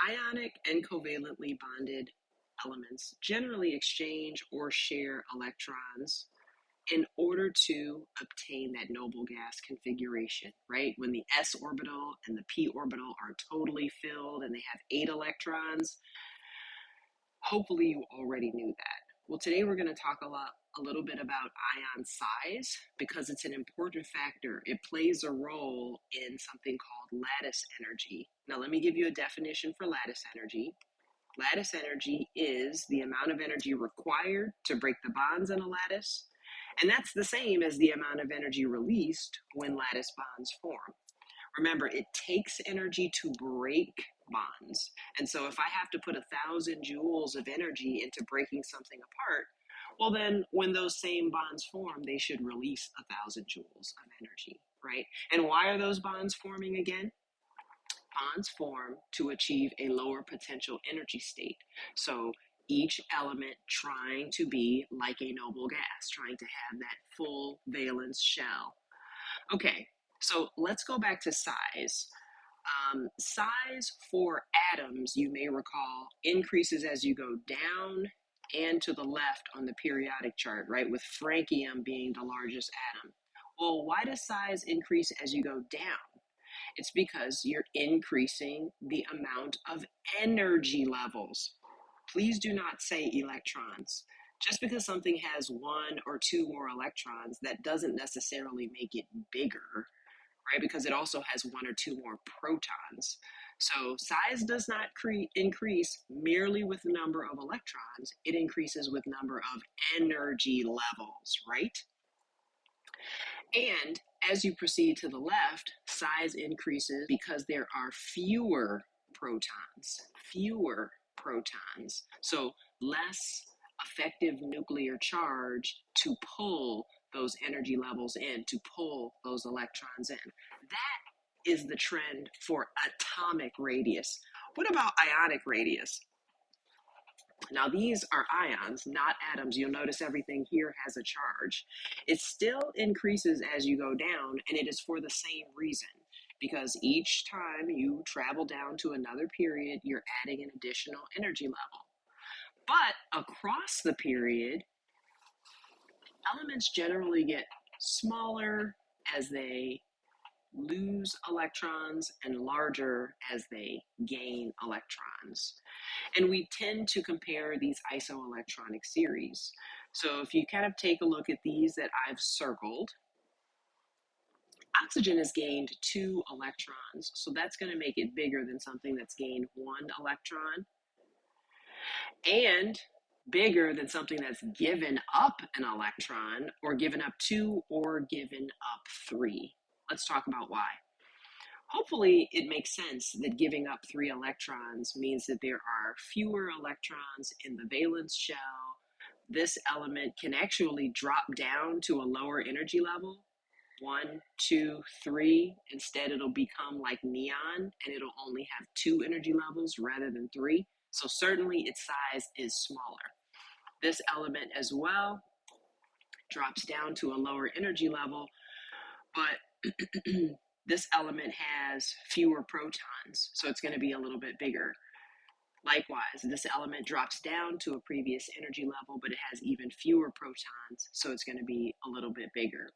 Ionic and covalently bonded elements generally exchange or share electrons in order to obtain that noble gas configuration, right? When the s orbital and the p orbital are totally filled and they have 8 electrons, hopefully you already knew that. Well, today we're going to talk a little bit about ion size because it's an important factor. It plays a role in something called lattice energy. Now, let me give you a definition for lattice energy. Lattice energy is the amount of energy required to break the bonds in a lattice, and that's the same as the amount of energy released when lattice bonds form. Remember, it takes energy to break bonds. And so if I have to put 1,000 joules of energy into breaking something apart, well, then when those same bonds form, they should release 1,000 joules of energy, right? And why are those bonds forming again? Bonds form to achieve a lower potential energy state. So each element trying to be like a noble gas, trying to have that full valence shell. Okay, so let's go back to size. Size for atoms, you may recall, increases as you go down and to the left on the periodic chart, right? With francium being the largest atom. Well, why does size increase as you go down? It's because you're increasing the amount of energy levels. Please do not say electrons. Just because something has 1 or 2 more electrons, that doesn't necessarily make it bigger, right? Because it also has 1 or 2 more protons. So size does not increase merely with the number of electrons. It increases with number of energy levels, right? And as you proceed to the left, size increases because there are fewer protons. So less effective nuclear charge to pull those energy levels in, to pull those electrons in. That is the trend for atomic radius. What about ionic radius? Now, these are ions, not atoms. You'll notice everything here has a charge. It still increases as you go down, and it is for the same reason, because each time you travel down to another period, you're adding an additional energy level. But across the period, elements generally get smaller as they lose electrons and larger as they gain electrons. And we tend to compare these isoelectronic series. So if you kind of take a look at these that I've circled, oxygen has gained 2 electrons, so that's going to make it bigger than something that's gained 1 electron, and bigger than something that's given up an electron, or given up 2, or given up 3. Let's talk about why. Hopefully, it makes sense that giving up 3 electrons means that there are fewer electrons in the valence shell. This element can actually drop down to a lower energy level, 1, 2, 3. Instead, it'll become like neon, and it'll only have 2 energy levels rather than 3. So certainly its size is smaller. This element as well drops down to a lower energy level, but this element has fewer protons, so it's going to be a little bit bigger. Likewise, this element drops down to a previous energy level, but it has even fewer protons, so it's going to be a little bit bigger.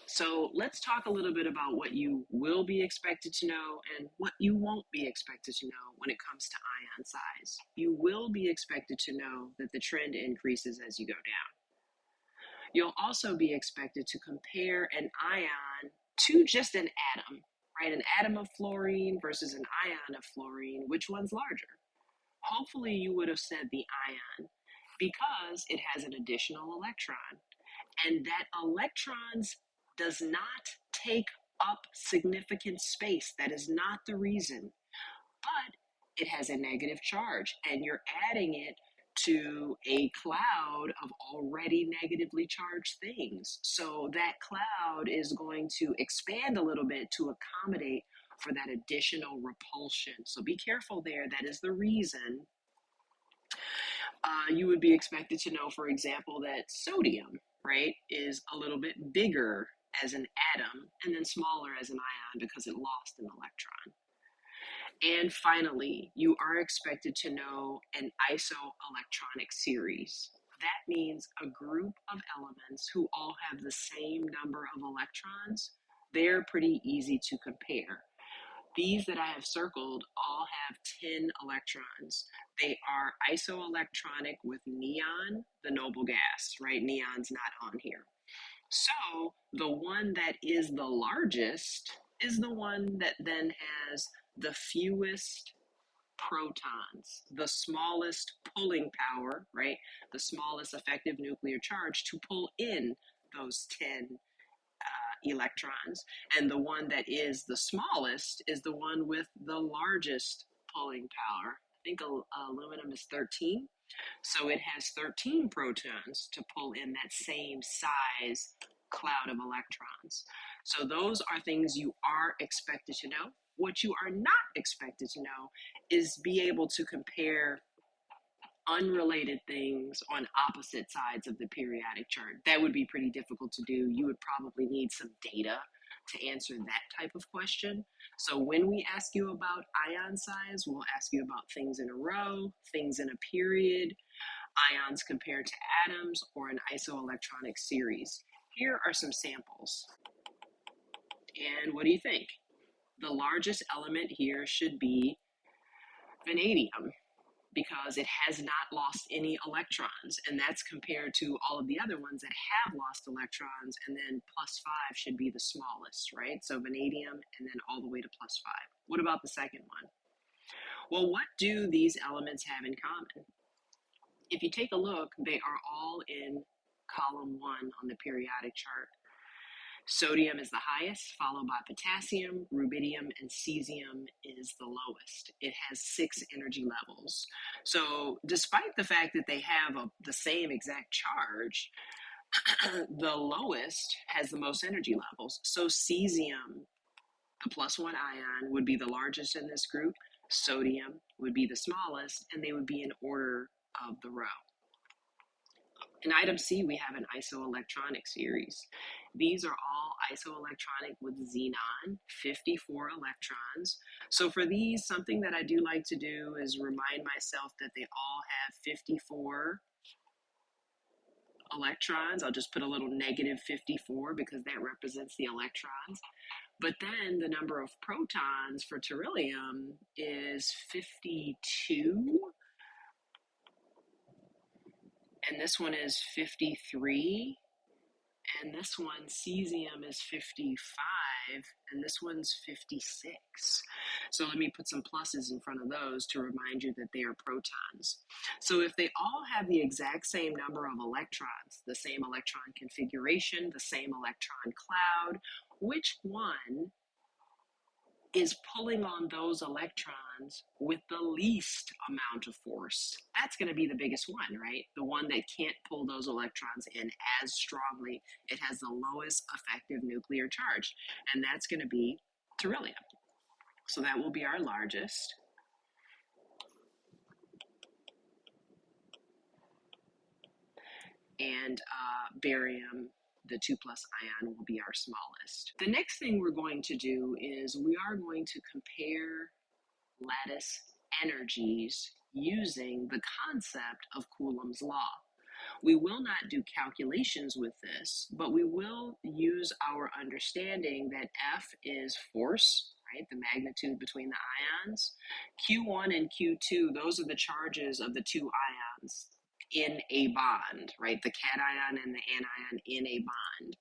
So let's talk a little bit about what you will be expected to know and what you won't be expected to know when it comes to ion size. You will be expected to know that the trend increases as you go down. You'll also be expected to compare an ion to just an atom, right? An atom of fluorine versus an ion of fluorine. Which one's larger? Hopefully you would have said the ion because it has an additional electron. And that electrons does not take up significant space. That is not the reason. But it has a negative charge, and you're adding it to a cloud of already negatively charged things. So that cloud is going to expand a little bit to accommodate for that additional repulsion. So be careful there. That is the reason. You would be expected to know, for example, that sodium, right, is a little bit bigger as an atom and then smaller as an ion because it lost an electron. And finally, you are expected to know an isoelectronic series. That means a group of elements who all have the same number of electrons. They're pretty easy to compare. These that I have circled all have 10 electrons. They are isoelectronic with neon, the noble gas, right? Neon's not on here. So the one that is the largest is the one that then has the fewest protons, the smallest pulling power, right? The smallest effective nuclear charge to pull in those 10 electrons. And the one that is the smallest is the one with the largest pulling power. I think aluminum is 13. So it has 13 protons to pull in that same size cloud of electrons. So those are things you are expected to know. What you are not expected to know is be able to compare unrelated things on opposite sides of the periodic chart. That would be pretty difficult to do. You would probably need some data to answer that type of question. So when we ask you about ion size, we'll ask you about things in a row, things in a period, ions compared to atoms, or an isoelectronic series. Here are some samples. And what do you think? The largest element here should be vanadium, because it has not lost any electrons, and that's compared to all of the other ones that have lost electrons, and then +5 should be the smallest, right? So vanadium, and then all the way to +5. What about the second one? Well, what do these elements have in common? If you take a look, they are all in column 1 on the periodic chart. Sodium is the highest, followed by potassium, rubidium, and cesium is the lowest. It has 6 energy levels. So despite the fact that they have the same exact charge, the lowest has the most energy levels. So cesium, the +1 ion, would be the largest in this group. Sodium would be the smallest, and they would be in order of the row. In item C, we have an isoelectronic series. These are all isoelectronic with xenon, 54 electrons. So for these, something that I do like to do is remind myself that they all have 54 electrons. I'll just put a little -54 because that represents the electrons. But then the number of protons for beryllium is 52. And this one is 53. And this one, cesium, is 55, and this one's 56. So let me put some pluses in front of those to remind you that they are protons. So if they all have the exact same number of electrons, the same electron configuration, the same electron cloud, which one is pulling on those electrons with the least amount of force? That's going to be the biggest one, right? The one that can't pull those electrons in as strongly. It has the lowest effective nuclear charge, and that's going to be beryllium. So that will be our largest. And barium, the 2+ ion, will be our smallest. The next thing we're going to do is we are going to compare lattice energies using the concept of Coulomb's law. We will not do calculations with this, but we will use our understanding that F is force, right? The magnitude between the ions. Q1 and Q2, those are the charges of the two ions in a bond, right? The cation and the anion in a bond.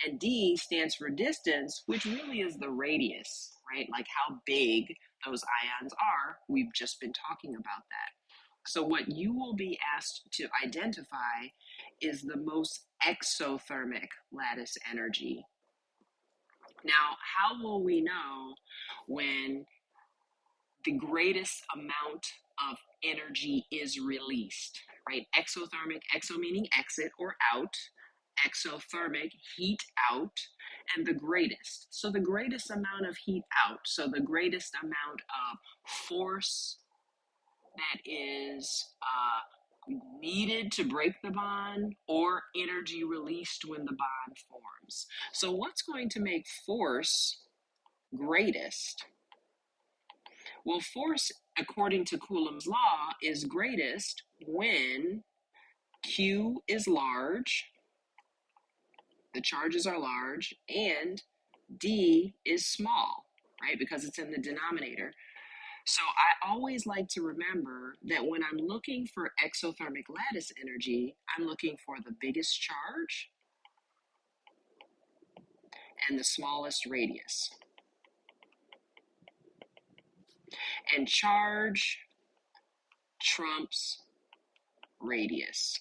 And D stands for distance, which really is the radius, right? Like how big those ions are. We've just been talking about that. So what you will be asked to identify is the most exothermic lattice energy. Now, how will we know when the greatest amount of energy is released, right? Exothermic, exo meaning exit or out, exothermic, heat out, and the greatest. So the greatest amount of heat out, so the greatest amount of force that is needed to break the bond, or energy released when the bond forms. So what's going to make force greatest? Well, force, according to Coulomb's law, is greatest when Q is large, the charges are large, and D is small, right? Because it's in the denominator. So I always like to remember that when I'm looking for exothermic lattice energy, I'm looking for the biggest charge and the smallest radius. And charge trumps radius.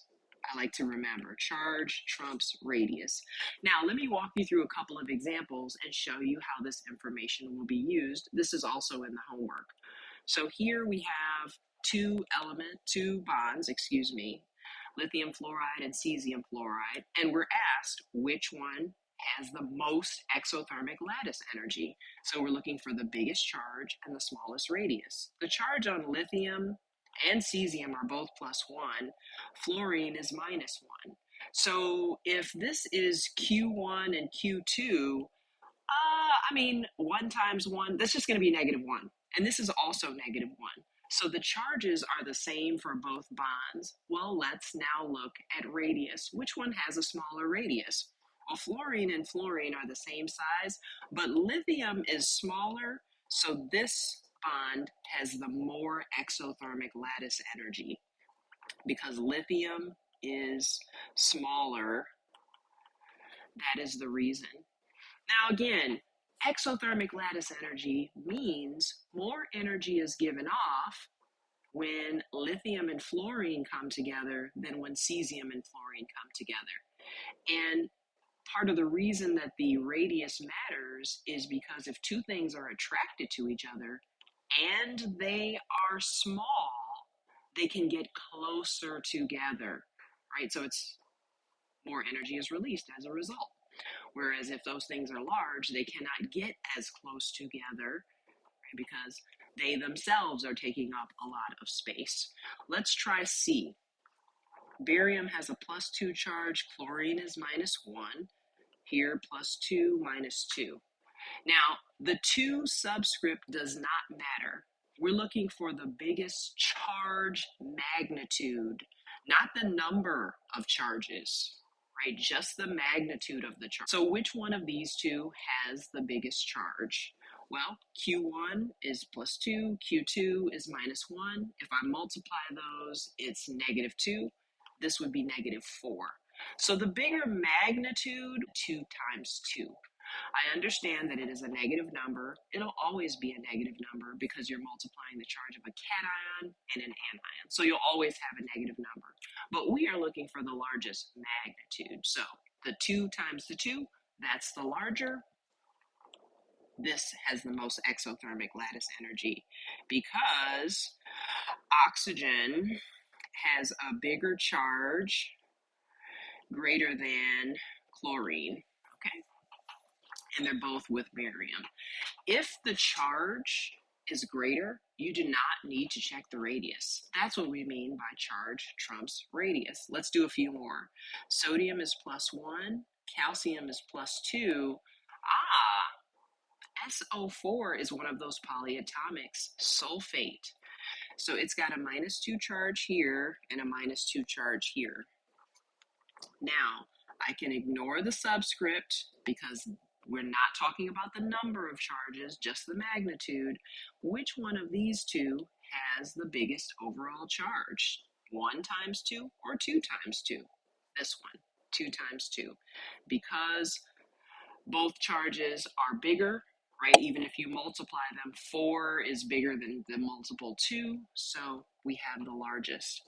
I like to remember charge trumps radius. Now, let me walk you through a couple of examples and show you how this information will be used. This is also in the homework. So here we have two bonds, lithium fluoride and cesium fluoride, and we're asked which one has the most exothermic lattice energy. So we're looking for the biggest charge and the smallest radius. The charge on lithium and cesium are both +1. Fluorine is -1. So if this is Q1 and Q2, 1 times 1, that's just going to be -1. And this is also -1. So the charges are the same for both bonds. Well, let's now look at radius. Which one has a smaller radius? Well, fluorine and fluorine are the same size, but lithium is smaller, so this bond has the more exothermic lattice energy because lithium is smaller. That is the reason. Now, again, exothermic lattice energy means more energy is given off when lithium and fluorine come together than when cesium and fluorine come together. And part of the reason that the radius matters is because if two things are attracted to each other and they are small, they can get closer together, right? So it's more energy is released as a result. Whereas if those things are large, they cannot get as close together, right? Because they themselves are taking up a lot of space. Let's try C. Barium has a +2 charge, chlorine is -1. Here, +2, -2. Now, the 2 subscript does not matter. We're looking for the biggest charge magnitude, not the number of charges, right? Just the magnitude of the charge. So which one of these two has the biggest charge? Well, Q1 is +2, Q2 is -1. If I multiply those, it's -2. This would be -4. So the bigger magnitude, 2 times 2. I understand that it is a negative number. It'll always be a negative number because you're multiplying the charge of a cation and an anion. So you'll always have a negative number. But we are looking for the largest magnitude. So the 2 times the 2, that's the larger. This has the most exothermic lattice energy because oxygen has a bigger charge greater than chlorine, okay? And they're both with barium. If the charge is greater, you do not need to check the radius. That's what we mean by charge trumps radius. Let's do a few more. Sodium is +1, calcium is +2. SO4 is one of those polyatomics, sulfate. So it's got a -2 charge here and a -2 charge here. Now, I can ignore the subscript because we're not talking about the number of charges, just the magnitude. Which one of these two has the biggest overall charge? 1 times 2 or 2 times 2? This one, 2 times 2. Because both charges are bigger, right? Even if you multiply them, 4 is bigger than the multiple 2, so we have the largest.